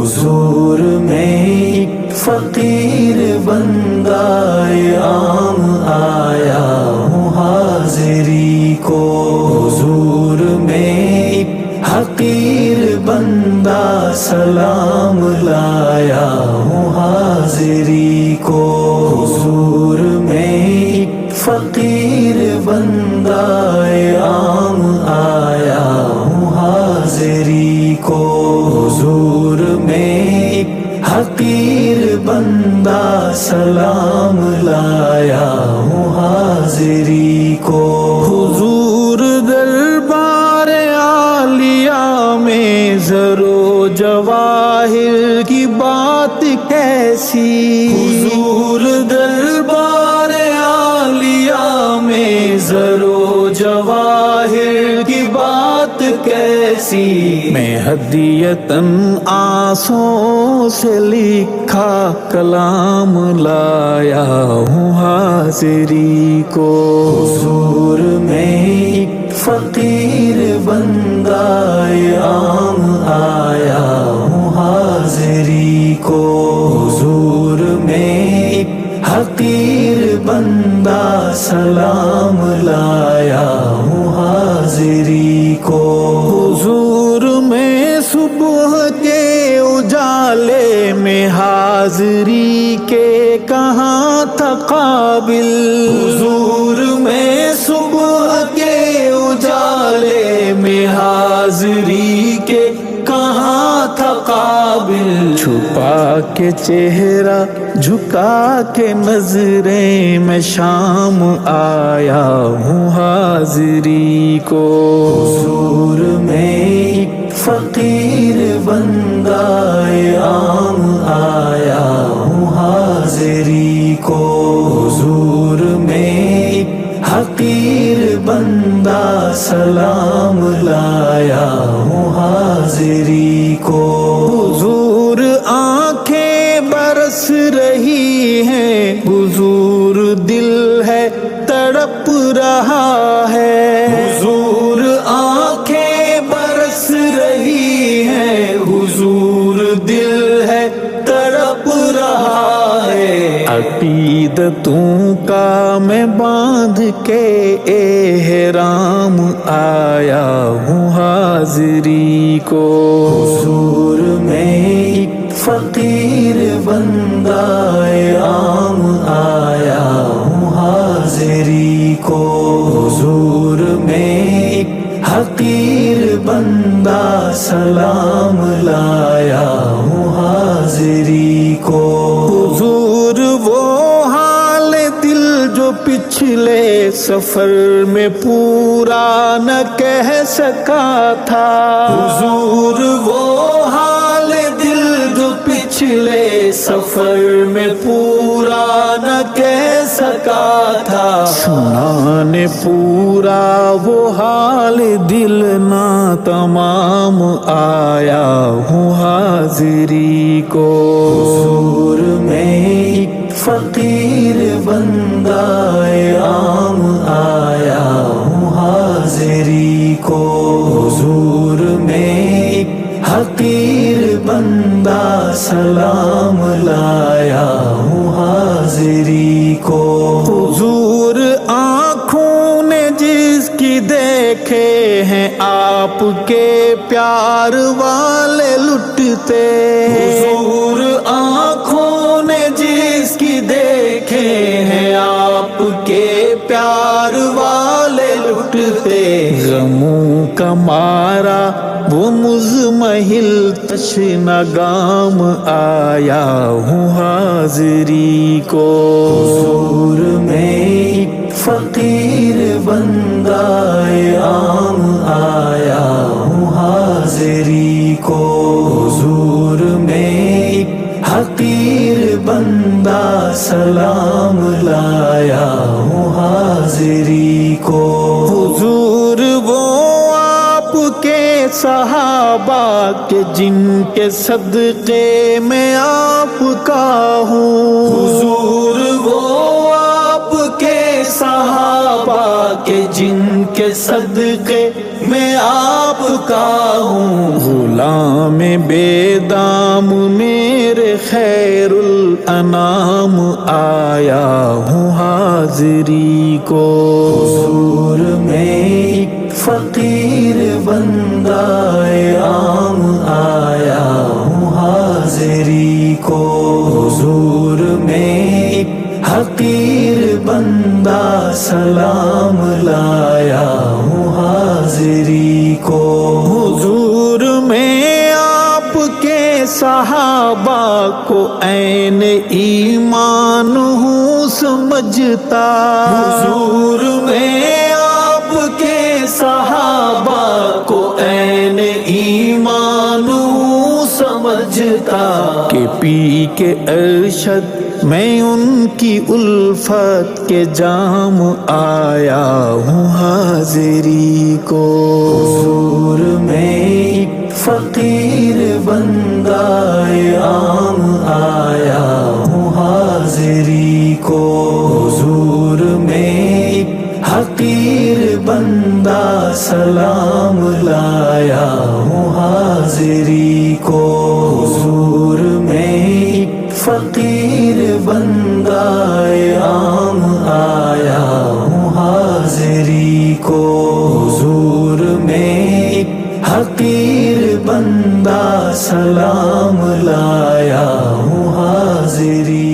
حضور میں ایک فقیر بندہ عام آیا ہوں حاضری کو، حضور میں ایک حقیر بندہ سلام لایا ہوں حاضری کو، حضور میں ایک فقیر بندہ عام آیا ہوں حاضری کو، حضور میں ایک حقیر بندہ سلام لایا ہوں حاضری کو، حضور دربار عالیہ میں زر و جواہر کی بات کیسی، حضور دربار عالیہ میں زر و جواہر کی بات کیسی، میں ہدیتاً آنسوں سے لکھا کلام لایا ہوں حاضری کو، حضور میں ایک فقیر بندہ عام آیا ہوں حاضری کو، حضور میں ایک حقیر بندہ سلام لایا ہوں حاضری کو، حضور میں صبح کے اجالے میں حاضری کے کہاں تھا قابل، حضور میں صبح کے اجالے میں حاضری کے کہاں تھا قابل، چھپا کے چہرہ جھکا کے نظریں میں شام آیا ہوں حاضری کو، حضور میں ایک فقیر بندہ عام آیا ہوں حاضری کو، حضور میں ایک حقیر بندہ سلام لایا ہوں حاضری کو، حضور آنکھیں برس رہی ہیں، حضور دل ہے تڑپ رہا ہے، حضور آنکھیں برس رہی ہیں، حضور دل ہے تڑپ رہا ہے، عقیدتوں کا میں باندھ کے احرام آیا ہوں حاضری کو، حضور میں ایک فقیر بندہ عام آیا ہوں حاضری کو، حضور میں ایک حقیر بندہ سلام لایا ہوں حاضری کو، حضور وہ حال دل جو پچھلے سفر میں پورا نہ کہہ سکا تھا، حضور وہ حال دل جو پچھلے سفر میں پورا نہ کہہ سکا تھا، سنا نے پورا وہ حال دل نہ تمام آیا ہوں حاضری کو، حضور میں ایک فقیر بندہ عام آیا ہوں حاضری کو، حضور میں ایک حقیر بندہ سلام لایا ہوں حاضری کو، حضور آنکھوں نے جس کی دیکھے ہیں آپ کے پیار والے لٹتے، حضور آنکھوں نے جس کی دیکھے ہیں آپ کے پیار والے لٹتے، غموں کا مارا وہ مزمحل تشنہ گام آیا ہوں حاضری کو، حضور میں ایک فقیر بندہ عام آیا ہوں حاضری کو، حضور میں ایک حقیر بندہ سلام لایا ہوں حاضری کو، حضور وہ کے صحابہ کے جن کے صدقے میں آپ کا ہوں، حضور وہ آپ کے صحابہ کے جن کے صدقے میں آپ کا ہوں، غلام بے دام میرے خیر الانام آیا ہوں حاضری کو، حضور میں ایک فقیر بندہ عام آیا ہوں حاضری کو، حضور میں ایک حقیر بندہ سلام لایا ہوں حاضری کو، حضور میں آپ کے صحابہ کو عین ایمان ہوں سمجھتا، حضور میں آپ کے صحابہ کو عین ایمان ہوں سمجھتا، کہ پی کے ارشد میں ان کی الفت کے جام آیا ہوں حاضری کو، حضور میں ایک فقیر بندہ عام آیا ہوں حاضری کو، حضور میں ایک حقیر بندہ سلام لایا ہوں حاضری کو، حضور میں ایک فقیر بندہ عام آیا ہوں حاضری کو، حضور میں ایک حقیر بندہ سلام لایا ہوں حاضری